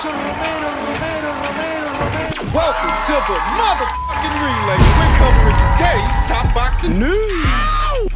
Welcome to the motherfucking relay. We're covering today's top boxing news.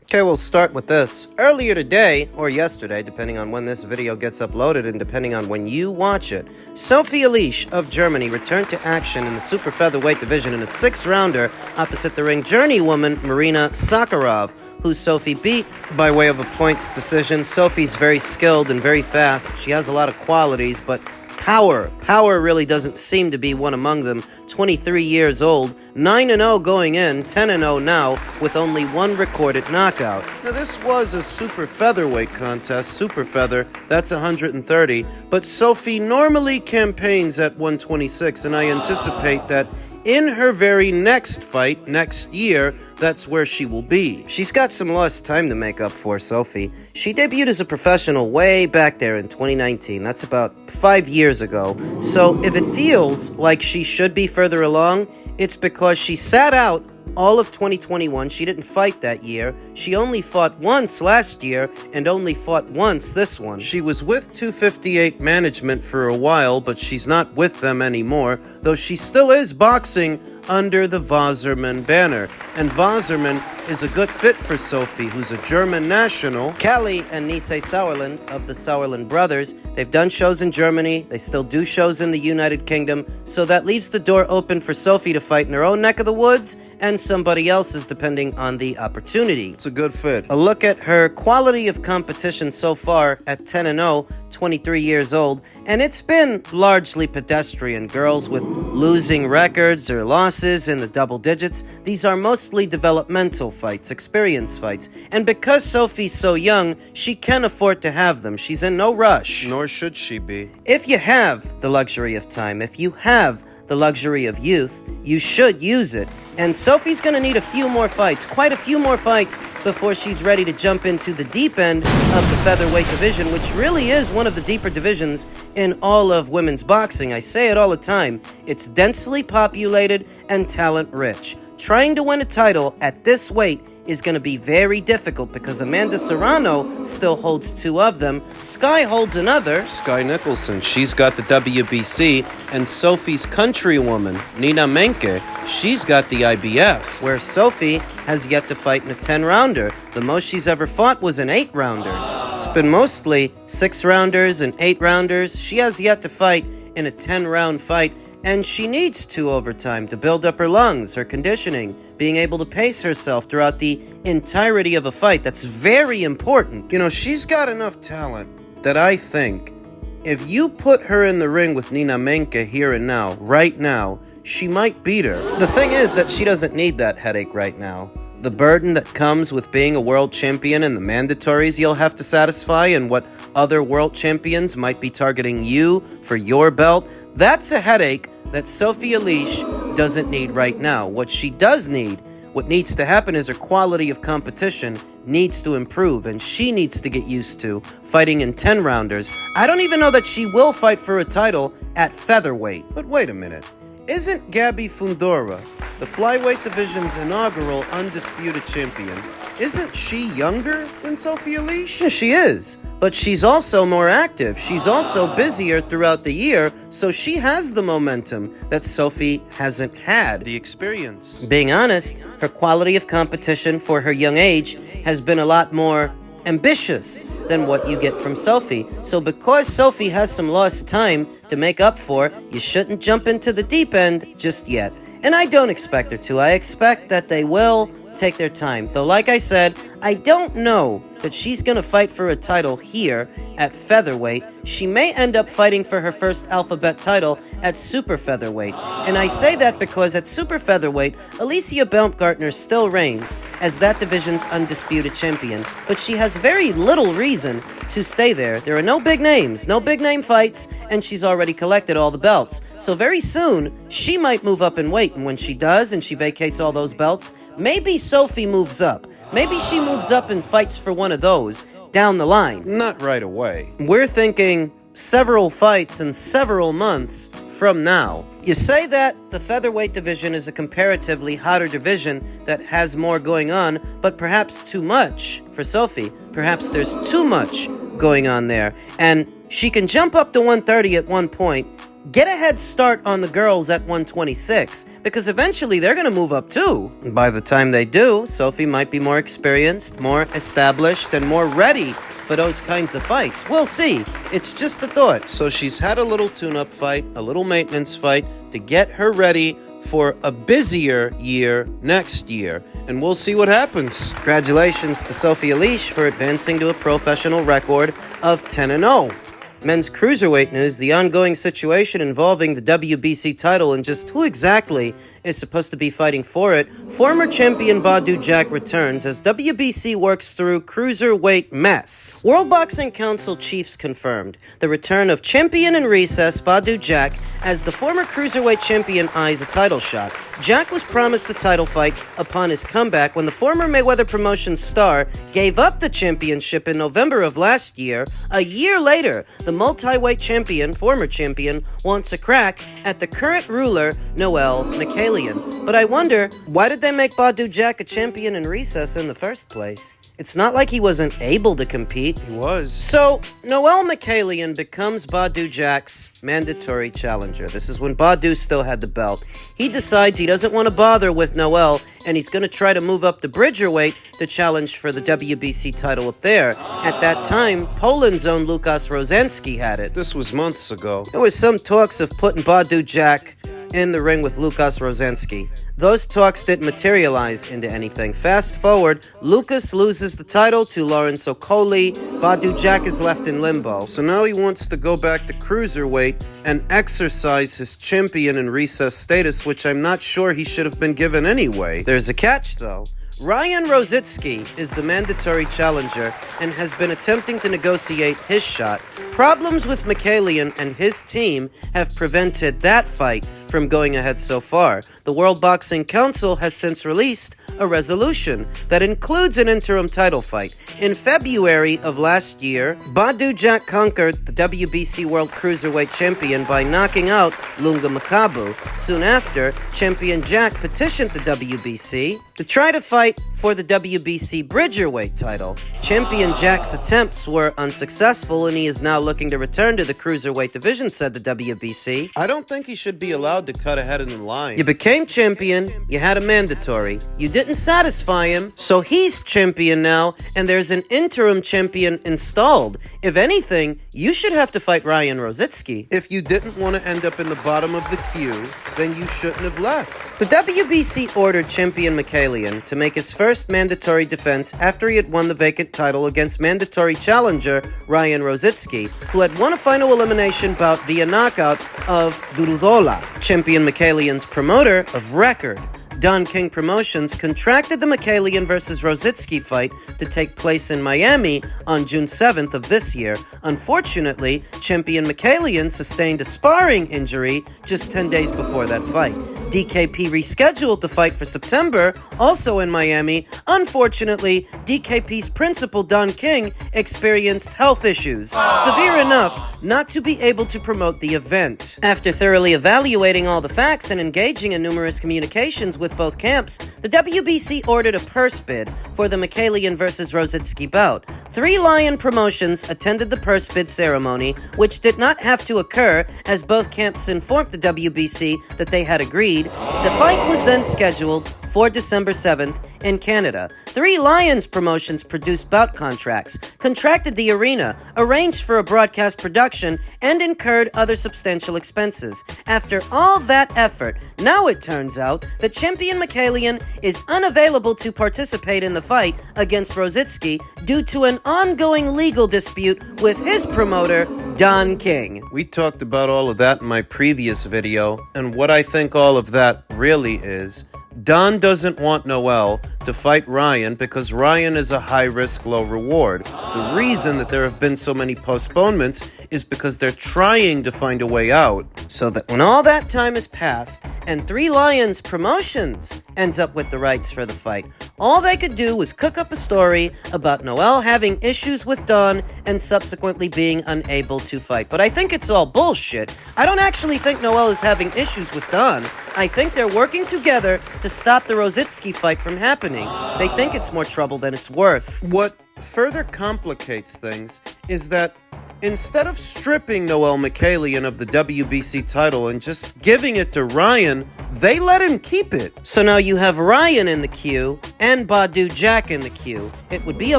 Okay, we'll start with this. Earlier today, or yesterday, depending on when this video gets uploaded and depending on when you watch it, Sophie Alisch of Germany returned to action in the super featherweight division in a six-rounder opposite the ring journeywoman Marina Sakharov, who Sophie beat by way of a points decision. Sophie's very skilled and very fast. She has a lot of qualities, but power really doesn't seem to be one among them. 23 years old, 9-0 going in, 10-0 now, with only one recorded knockout. Now this was a super featherweight contest, super feather, that's 130, but Sophie normally campaigns at 126, and I anticipate that in her very next fight, next year, that's where she will be. She's got some lost time to make up for, Sophie. She debuted as a professional way back there in 2019. That's about 5 years ago. So if it feels like she should be further along, it's because she sat out all of 2021. She didn't fight that year. She only fought once last year and only fought once this one. She was with 258 management for a while, but she's not with them anymore, though she still is boxing under the Wasserman banner. And Wasserman is a good fit for Sophie, who's a German national. Callie and Nisse Sauerland of the Sauerland brothers, they've done shows in Germany, they still do shows in the United Kingdom, so that leaves the door open for Sophie to fight in her own neck of the woods and somebody else's depending on the opportunity. It's a good fit. A look at her quality of competition so far at 10-0, 23 years old, and it's been largely pedestrian. Girls with losing records or losses in the double digits. These are mostly developmental fights, experience fights, and because Sophie's so young, she can afford to have them. She's in no rush. Nor should she be. If you have the luxury of time, if you have the luxury of youth, you should use it. And Sophie's gonna need a few more fights, quite a few more fights, before she's ready to jump into the deep end of the featherweight division, which really is one of the deeper divisions in all of women's boxing. I say it all the time. It's densely populated and talent-rich. Trying to win a title at this weight is going to be very difficult because Amanda Serrano still holds two of them. Sky holds another. Sky Nicholson, she's got the WBC, and Sophie's countrywoman, Nina Menke, she's got the IBF, where Sophie has yet to fight in a 10-rounder. The most she's ever fought was in 8-rounders. It's been mostly 6-rounders and 8-rounders. She has yet to fight in a 10-round fight, and she needs to overtime to build up her lungs, her conditioning, being able to pace herself throughout the entirety of a fight. That's very important. You know, she's got enough talent that I think if you put her in the ring with Nina Menke here and now, right now, she might beat her. The thing is that she doesn't need that headache right now. The burden that comes with being a world champion and the mandatories you'll have to satisfy and what other world champions might be targeting you for your belt, that's a headache that Sophie Alisch doesn't need right now. What she does need, what needs to happen is her quality of competition needs to improve, and she needs to get used to fighting in 10-rounders. I don't even know that she will fight for a title at featherweight. But wait a minute. Isn't Gabby Fundora, the flyweight division's inaugural undisputed champion, isn't she younger than Sophie Alisch? Yeah, she is. But she's also more active. She's also busier throughout the year, so she has the momentum that Sophie hasn't had. The experience. Being honest, her quality of competition for her young age has been a lot more ambitious than what you get from Sophie. So because Sophie has some lost time to make up for, you shouldn't jump into the deep end just yet. And I don't expect her to. I expect that they will take their time. Though, like I said, I don't know that she's gonna fight for a title here at featherweight. She may end up fighting for her first alphabet title at super featherweight. And I say that because at super featherweight, Alicia Baumgartner still reigns as that division's undisputed champion, but she has very little reason to stay there. There are no big names, no big name fights, and she's already collected all the belts. So very soon, she might move up in weight, and when she does and she vacates all those belts, maybe Sophie moves up. Maybe she moves up and fights for one of those down the line. Not right away. We're thinking several fights in several months from now. You say that the featherweight division is a comparatively hotter division that has more going on, but perhaps too much for Sophie. Perhaps there's too much going on there. And she can jump up to 130 at one point, get a head start on the girls at 126, because eventually they're going to move up too. And by the time they do, Sophie might be more experienced, more established, and more ready for those kinds of fights. We'll see. It's just a thought. So she's had a little tune-up fight, a little maintenance fight to get her ready for a busier year next year, and we'll see what happens. Congratulations to Sophie Alisch for advancing to a professional record of 10-0. Men's Cruiserweight news, the ongoing situation involving the WBC title and just who exactly is supposed to be fighting for it. Former champion Badou Jack returns as WBC works through Cruiserweight mess. World Boxing Council chiefs confirmed the return of champion in recess Badou Jack as the former Cruiserweight champion eyes a title shot. Jack was promised a title fight upon his comeback when the former Mayweather Promotions star gave up the championship in November of last year. A year later, the multi-weight champion, former champion, wants a crack at the current ruler, Noel Michaelian. But I wonder, why did they make Badou Jack a champion in recess in the first place? It's not like he wasn't able to compete. He was. So, Noel Michaelian becomes Badou Jack's mandatory challenger. This is when Badou still had the belt. He decides he doesn't want to bother with Noel, and he's going to try to move up to Bridgerweight to challenge for the WBC title up there. At that time, Poland's own Lukas Rozansky had it. This was months ago. There was some talks of putting Badou Jack in the ring with Lukas Rozansky. Those talks didn't materialize into anything. Fast forward, Lucas loses the title to Lawrence Okoli. Badou Jack is left in limbo. So now he wants to go back to Cruiserweight and exercise his champion in recess status, which I'm not sure he should have been given anyway. There's a catch, though. Ryan Rositsky is the mandatory challenger and has been attempting to negotiate his shot. Problems with Michaelian and his team have prevented that fight from going ahead so far. The World Boxing Council has since released a resolution that includes an interim title fight. In February of last year, Badou Jack conquered the WBC World Cruiserweight Champion by knocking out Lunga Makabu. Soon after, Champion Jack petitioned the WBC to try to fight for the WBC Bridgerweight title. Champion Jack's attempts were unsuccessful, and he is now looking to return to the Cruiserweight division, said the WBC. I don't think he should be allowed to cut ahead in line. You became champion, you had a mandatory. You didn't satisfy him, so he's champion now, and there's an interim champion installed. If anything, you should have to fight Ryan Rositsky. If you didn't want to end up in the bottom of the queue, then you shouldn't have left. The WBC ordered champion Michaelian to make his first mandatory defense after he had won the vacant title against mandatory challenger Ryan Rositsky, who had won a final elimination bout via knockout of Durudola. Champion Michaelian's promoter of record, Don King Promotions, contracted the Michaelian vs. Rositsky fight to take place in Miami on June 7th of this year. Unfortunately, champion Michaelian sustained a sparring injury just 10 days before that fight. DKP rescheduled the fight for September, also in Miami. Unfortunately, DKP's principal, Don King, experienced health issues, severe enough not to be able to promote the event. After thoroughly evaluating all the facts and engaging in numerous communications with both camps, the WBC ordered a purse bid for the Michaelian vs. Rositsky bout. 3 Lion Promotions attended the purse bid ceremony, which did not have to occur as both camps informed the WBC that they had agreed. The fight was then scheduled for December 7th in Canada. 3 Lions Promotions produced bout contracts, contracted the arena, arranged for a broadcast production, and incurred other substantial expenses. After all that effort, now it turns out that champion Michaelian is unavailable to participate in the fight against Rositsky due to an ongoing legal dispute with his promoter, Don King. We talked about all of that in my previous video, and what I think all of that really is, Don doesn't want Noel to fight Ryan because Ryan is a high-risk, low-reward. The reason that there have been so many postponements is because they're trying to find a way out. So that when all that time has passed and 3 Lions Promotions ends up with the rights for the fight, all they could do was cook up a story about Noel having issues with Don and subsequently being unable to fight. But I think it's all bullshit. I don't actually think Noel is having issues with Don. I think they're working together to stop the Rositsky fight from happening. They think it's more trouble than it's worth. What further complicates things is that instead of stripping Noel Mikhailian of the WBC title and just giving it to Ryan, they let him keep it. So now you have Ryan in the queue and Badou Jack in the queue. It would be a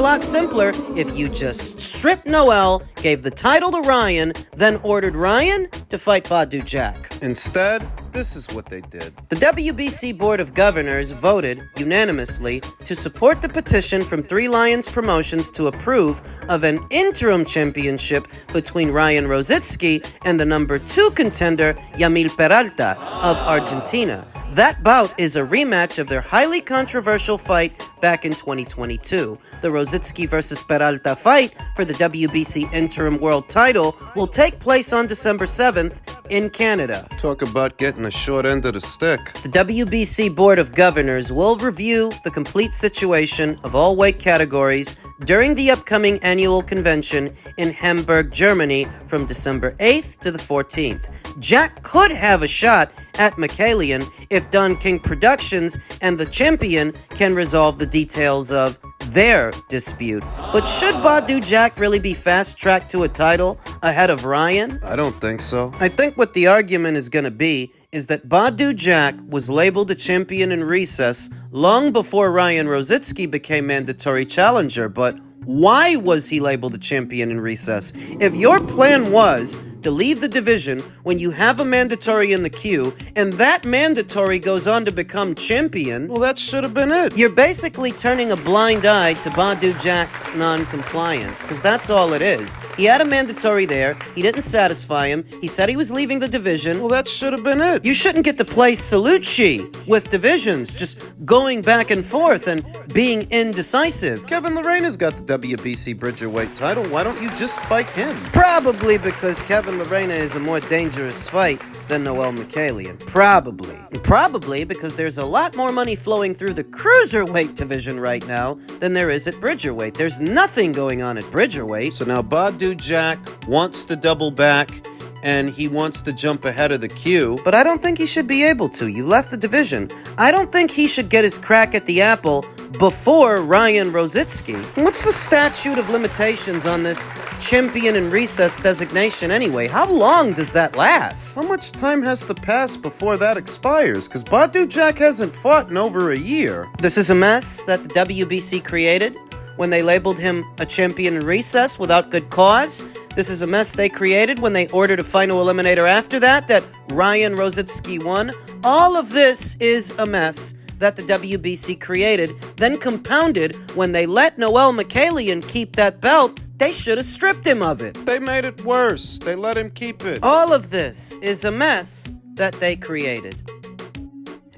lot simpler if you just stripped Noel, gave the title to Ryan, then ordered Ryan to fight Badou Jack. Instead, this is what they did. The WBC Board of Governors voted unanimously to support the petition from Three Lions Promotions to approve of an interim championship between Ryan Rositsky and the number 2 contender Yamil Peralta of Argentina. That bout is a rematch of their highly controversial fight back in 2022. The Rositsky versus Peralta fight for the WBC interim world title will take place on December 7th in Canada. Talk about getting the short end of the stick. The WBC Board of Governors will review the complete situation of all weight categories during the upcoming annual convention in Hamburg, Germany from December 8th to the 14th. Jack could have a shot at Mikhailian if Don King Productions and the champion can resolve the details of their dispute. But should Badou Jack really be fast-tracked to a title ahead of Ryan? I don't think so. I think what the argument is going to be is that Badou Jack was labeled a champion in recess long before Ryan Rositsky became mandatory challenger, but why was he labeled a champion in recess? If your plan was to leave the division when you have a mandatory in the queue, and that mandatory goes on to become champion, well, that should have been it. You're basically turning a blind eye to Badou Jack's non-compliance, because that's all it is. He had a mandatory there, he didn't satisfy him, he said he was leaving the division, well, that should have been it. You shouldn't get to play Salucci with divisions, just going back and forth and being indecisive. Kevin Lorena's got the WBC Bridgerweight title, why don't you just fight him? Probably because Kevin Lorena is a more dangerous fight than Noel Mikhailian. Probably. And probably because there's a lot more money flowing through the Cruiserweight division right now than there is at Bridgerweight. There's nothing going on at Bridgerweight. So now Badou Jack wants to double back and he wants to jump ahead of the queue. But I don't think he should be able to. You left the division. I don't think he should get his crack at the apple before Ryan Rositsky. What's the statute of limitations on this champion in recess designation anyway? How long does that last? How much time has to pass before that expires? Because Badou Jack hasn't fought in over a year. This is a mess that the WBC created when they labeled him a champion in recess without good cause. This is a mess they created when they ordered a final eliminator after that Ryan Rositsky won. All of this is a mess that the WBC created, then compounded when they let Noel Mikhailian keep that belt. They should have stripped him of it. They made it worse. They let him keep it. All of this is a mess that they created.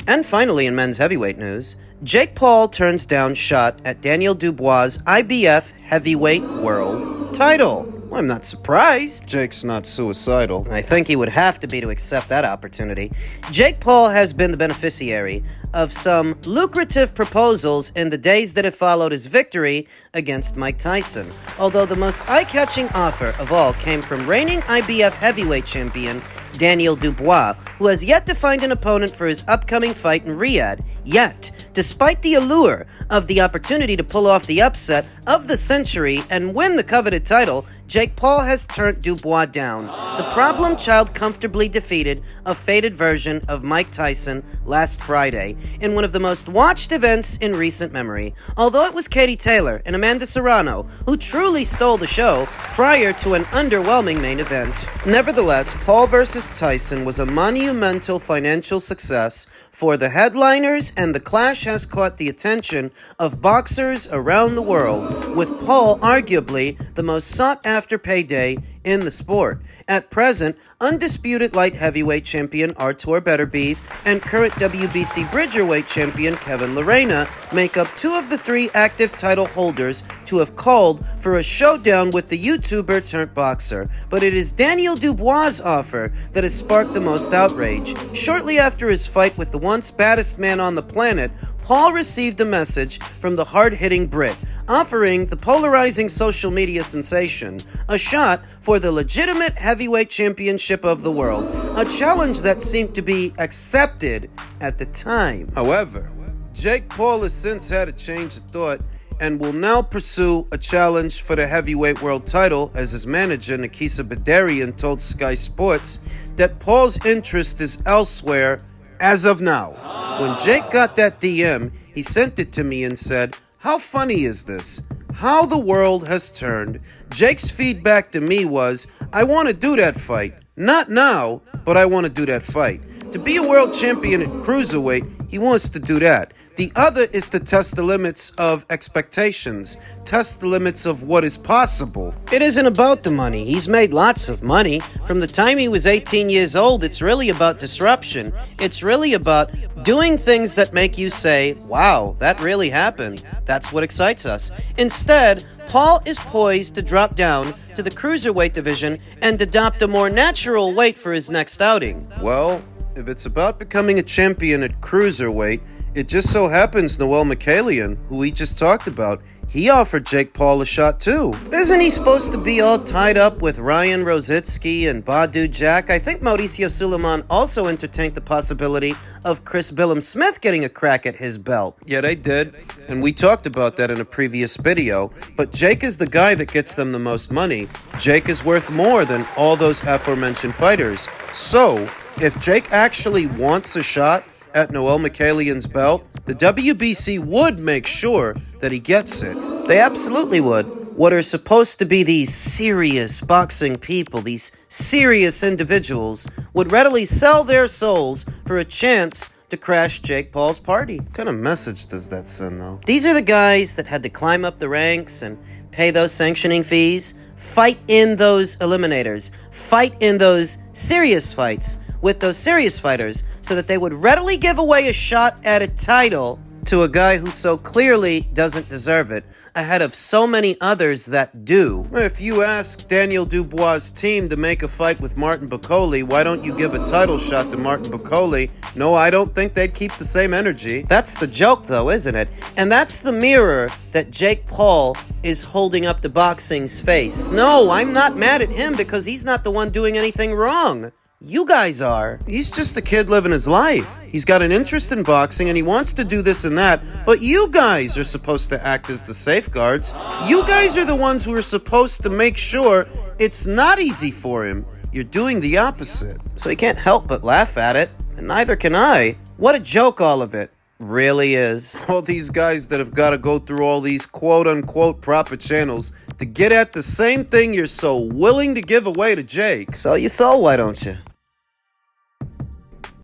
And finally, in men's heavyweight news, Jake Paul turns down shot at Daniel Dubois' IBF heavyweight world title. Well, I'm not surprised. Jake's not suicidal. I think he would have to be to accept that opportunity. Jake Paul has been the beneficiary of some lucrative proposals in the days that have followed his victory against Mike Tyson. Although the most eye-catching offer of all came from reigning IBF heavyweight champion Daniel Dubois, who has yet to find an opponent for his upcoming fight in Riyadh. Yet, despite the allure of the opportunity to pull off the upset of the century and win the coveted title, Jake Paul has turned Dubois down. The problem child comfortably defeated a faded version of Mike Tyson last Friday in one of the most watched events in recent memory, although it was Katie Taylor and Amanda Serrano who truly stole the show prior to an underwhelming main event. Nevertheless, Paul versus Tyson was a monumental financial success for the headliners, and the clash has caught the attention of boxers around the world, with Paul arguably the most sought-after payday in the sport. At present, undisputed light heavyweight champion Artur Beterbiev and current WBC Bridgerweight champion Kevin Lorena make up two of the three active title holders to have called for a showdown with the YouTuber turned boxer. But it is Daniel Dubois' offer that has sparked the most outrage. Shortly after his fight with the once baddest man on the planet, Paul received a message from the hard-hitting Brit, offering the polarizing social media sensation a shot for the legitimate heavyweight championship of the world, a challenge that seemed to be accepted at the time. However, Jake Paul has since had a change of thought and will now pursue a challenge for the heavyweight world title, as his manager Nikisa Badarian told Sky Sports that Paul's interest is elsewhere as of now. When Jake got that DM, he sent it to me and said, "How funny is this? How the world has turned." Jake's feedback to me was, "I want to do that fight. Not now, but I want to do that fight." To be a world champion at Cruiserweight, he wants to do that. The other is to test the limits of expectations, test the limits of what is possible. It isn't about the money. He's made lots of money. From the time he was 18 years old, it's really about disruption. It's really about doing things that make you say, wow, that really happened. That's what excites us. Instead, Paul is poised to drop down to the Cruiserweight division and adopt a more natural weight for his next outing. Well, if it's about becoming a champion at Cruiserweight, it just so happens Noel Mikhailian, who we just talked about, he offered Jake Paul a shot too. Isn't he supposed to be all tied up with Ryan Rositsky and Badou Jack? I think Mauricio Suleiman also entertained the possibility of Chris Billum-Smith getting a crack at his belt. Yeah, they did, and we talked about that in a previous video, but Jake is the guy that gets them the most money. Jake is worth more than all those aforementioned fighters. So, if Jake actually wants a shot at Noel Mikhailian's belt, the WBC would make sure that he gets it. They absolutely would. What are supposed to be these serious boxing people, these serious individuals, would readily sell their souls for a chance to crash Jake Paul's party. What kind of message does that send, though? These are the guys that had to climb up the ranks and pay those sanctioning fees, fight in those eliminators, fight in those serious fights with those serious fighters so that they would readily give away a shot at a title to a guy who so clearly doesn't deserve it, ahead of so many others that do. If you ask Daniel Dubois' team to make a fight with Martin Bakole, why don't you give a title shot to Martin Bakole? No, I don't think they'd keep the same energy. That's the joke, though, isn't it? And that's the mirror that Jake Paul is holding up to boxing's face. No, I'm not mad at him because he's not the one doing anything wrong. You guys are. He's just a kid living his life. He's got an interest in boxing and he wants to do this and that, but you guys are supposed to act as the safeguards. You guys are the ones who are supposed to make sure it's not easy for him. You're doing the opposite. So he can't help but laugh at it, and neither can I. What a joke all of it really is. All these guys that have got to go through all these quote-unquote proper channels to get at the same thing you're so willing to give away to Jake. So you sold, why don't you?